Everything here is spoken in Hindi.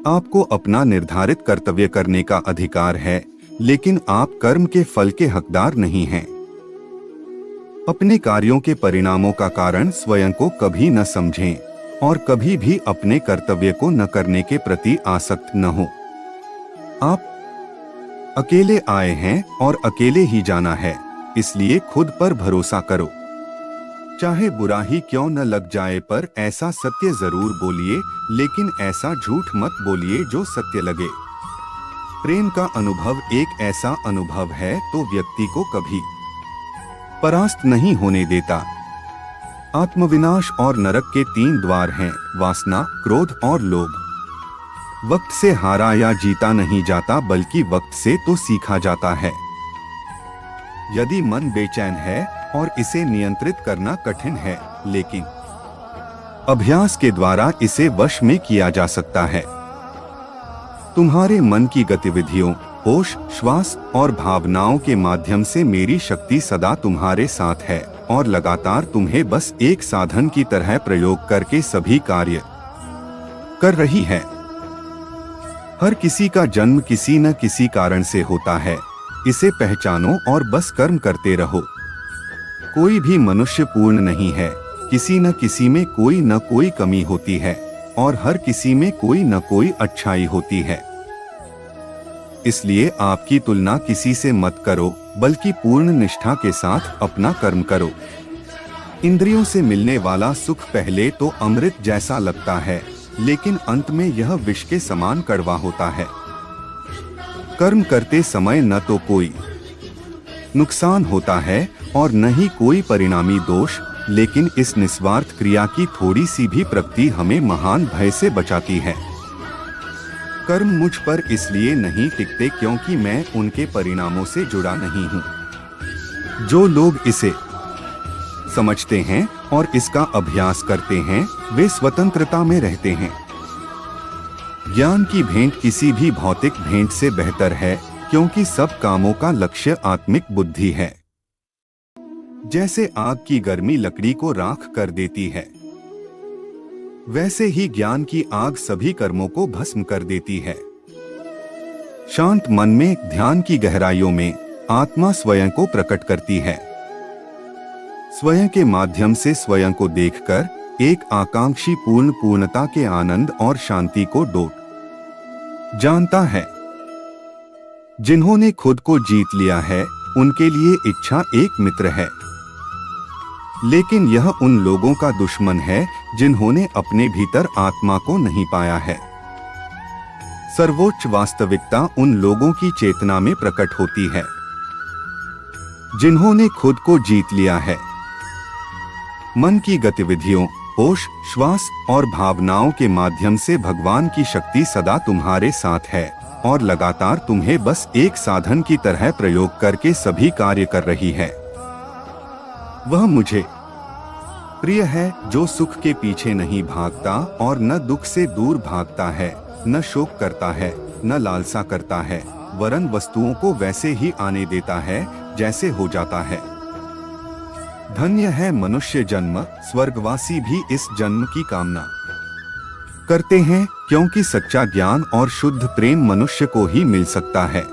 आपको अपना निर्धारित कर्तव्य करने का अधिकार है, लेकिन आप कर्म के फल के हकदार नहीं हैं। अपने कार्यों के परिणामों का कारण स्वयं को कभी न समझें और कभी भी अपने कर्तव्य को न करने के प्रति आसक्त न हो। आप अकेले आए हैं और अकेले ही जाना है, इसलिए खुद पर भरोसा करो। चाहे बुरा ही क्यों न लग जाए, पर ऐसा सत्य जरूर बोलिए, लेकिन ऐसा झूठ मत बोलिए जो सत्य लगे। प्रेम का अनुभव एक ऐसा अनुभव है तो व्यक्ति को कभी परास्त नहीं होने देता। आत्मविनाश और नरक के 3 द्वार हैं, वासना, क्रोध और लोभ। वक्त से हारा या जीता नहीं जाता, बल्कि वक्त से तो सीखा जाता है। यदि मन बेचैन है और इसे नियंत्रित करना कठिन है, लेकिन अभ्यास के द्वारा इसे वश में किया जा सकता है। तुम्हारे मन की गतिविधियों, होश, श्वास और भावनाओं के माध्यम से मेरी शक्ति सदा तुम्हारे साथ है और लगातार तुम्हें बस एक साधन की तरह प्रयोग करके सभी कार्य कर रही है। हर किसी का जन्म किसी न किसी कारण से होता है, इसे पहचानो और बस कर्म करते रहो। कोई भी मनुष्य पूर्ण नहीं है, किसी न किसी में कोई न कोई कमी होती है और हर किसी में कोई न कोई अच्छाई होती है। इसलिए आपकी तुलना किसी से मत करो, बल्कि पूर्ण निष्ठा के साथ अपना कर्म करो। इंद्रियों से मिलने वाला सुख पहले तो अमृत जैसा लगता है, लेकिन अंत में यह विष के समान कड़वा होता है। कर्म करते समय न तो कोई नुकसान होता है और न ही कोई परिणामी दोष, लेकिन इस निस्वार्थ क्रिया की थोड़ी सी भी प्रगति हमें महान भय से बचाती है। कर्म मुझ पर इसलिए नहीं टिकते क्योंकि मैं उनके परिणामों से जुड़ा नहीं हूँ। जो लोग इसे समझते हैं और इसका अभ्यास करते हैं, वे स्वतंत्रता में रहते हैं। ज्ञान की भेंट किसी भी भौतिक भेंट से बेहतर है, क्योंकि सब कामों का लक्ष्य आत्मिक बुद्धि है। जैसे आग की गर्मी लकड़ी को राख कर देती है, वैसे ही ज्ञान की आग सभी कर्मों को भस्म कर देती है। शांत मन में ध्यान की गहराइयों में आत्मा स्वयं को प्रकट करती है। स्वयं के माध्यम से स्वयं को देखकर एक आकांक्षी पूर्णता के आनंद और शांति को डोट जानता है। जिन्होंने खुद को जीत लिया है, उनके लिए इच्छा एक मित्र है, लेकिन यह उन लोगों का दुश्मन है जिन्होंने अपने भीतर आत्मा को नहीं पाया है। सर्वोच्च वास्तविकता उन लोगों की चेतना में प्रकट होती है जिन्होंने खुद को जीत लिया है। मन की गतिविधियों, होश, श्वास और भावनाओं के माध्यम से भगवान की शक्ति सदा तुम्हारे साथ है और लगातार तुम्हें बस एक साधन की तरह प्रयोग करके सभी कार्य कर रही है। वह मुझे प्रिय है जो सुख के पीछे नहीं भागता और न दुख से दूर भागता है, न शोक करता है, न लालसा करता है, वरन वस्तुओं को वैसे ही आने देता है जैसे हो जाता है। धन्य है मनुष्य जन्म, स्वर्गवासी भी इस जन्म की कामना करते हैं, क्योंकि सच्चा ज्ञान और शुद्ध प्रेम मनुष्य को ही मिल सकता है।